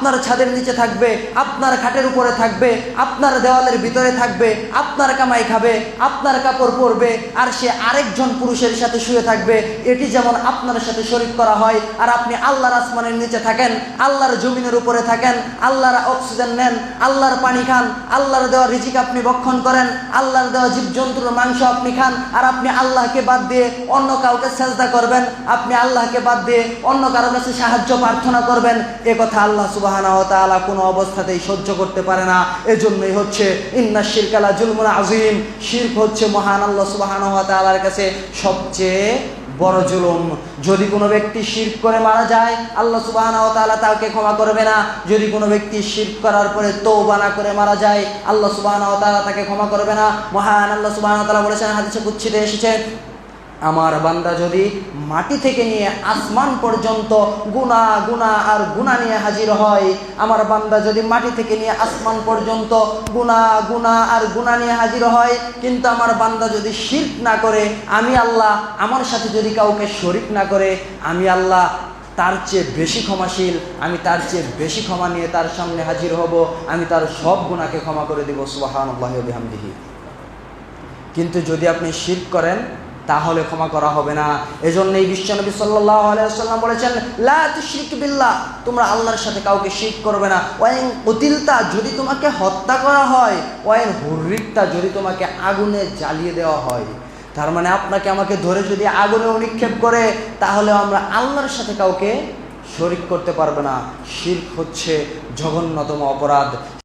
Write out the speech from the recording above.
আপনার ছাদের নিচে থাকবে, আপনার খাটের উপরে থাকবে, আপনার দেওয়ালের ভিতরে থাকবে, আপনার কামাই খাবে, আপনার কাপড় পরবে, আর সে আরেকজন পুরুষের সাথে শুয়ে থাকবে। এটি যেমন আপনার সাথে শরীক করা হয়, আর আপনি আল্লাহর আসমানের নিচে থাকেন, আল্লাহর জমিনের উপরে থাকেন, আল্লাহর অক্সিজেন নেন, আল্লাহর পানি খান, আল্লাহর দেওয়া রিজিক আপনি ভক্ষণ করেন, আল্লাহর দেওয়া জীবজন্তুর মাংস আপনি খান, আর আপনি আল্লাহকে বাদ দিয়ে অন্য কাউকে সেজদা করবেন, আপনি আল্লাহকে বাদ দিয়ে অন্য কারো কাছে সাহায্য প্রার্থনা করবেন, এ কথা আল্লাহ সুবহানাহু ওয়া তাআলা কোনো অবস্থাতেই সহ্য করতে পারে না। এজন্যই হচ্ছে ইন্নাশ শিরকা লা জুলমুন আযীম, শিরক হচ্ছে মহান আল্লাহ সুবহানাহু ওয়া তাআলার কাছে সবচেয়ে বড় জুলুম। যদি কোনো ব্যক্তি শিরক করে মারা যায়, আল্লাহ সুবহানাহু ওয়া তাআলা তাকে ক্ষমা করবে না। যদি কোনো ব্যক্তি শিরক করার পরে তওবা না করে মারা যায়, আল্লাহ সুবহানাহু ওয়া তাআলা তাকে ক্ষমা করবে না। মহান আল্লাহ সুবহানাহু ওয়া তাআলা বলেছেন, হাদিসে কুদসিতে এসেছে, আমার বান্দা যদি মাটি থেকে নিয়ে আসমান পর্যন্ত গুনাহ গুনাহ আর গুনাহ নিয়ে হাজির হয়, আমার বান্দা যদি মাটি থেকে নিয়ে আসমান পর্যন্ত গুনাহ গুনাহ আর গুনাহ নিয়ে হাজির হয়, কিন্তু আমার বান্দা যদি শিরক না করে, আমি আল্লাহ আমার সাথে যদি কাউকে শরীক না করে, আমি আল্লাহ তার চেয়ে বেশি ক্ষমাশীল, আমি তার চেয়ে বেশি ক্ষমা নিয়ে তার সামনে হাজির হব, আমি তার সব গুনাহকে ক্ষমা করে দেব, সুবহানাল্লাহি ওয়া বিহামদিহি। কিন্তু যদি আপনি শিরক করেন, তাহলে ক্ষমা করা হবে না। এজন্যই বিশ্বনবী সাল্লাল্লাহু আলাইহি ওয়াসাল্লাম বলেছেন, লা তুশরিক বিল্লাহ, তোমরা আল্লাহর সাথে কাউকে শিরক করবে না। ওয়াইন কুতিলতা, যদি তোমাকে হত্যা করা হয়, ওয়াইন হুররিকতা, যদি তোমাকে আগুনে জ্বালিয়ে দেওয়া হয়। তার মানে আপনাকে আমাকে ধরে যদি আগুনে নিক্ষেপ করে, তাহলে আমরা আল্লাহর সাথে কাউকে শরীক করতে পারবে না। শিরক হচ্ছে জঘন্যতম অপরাধ।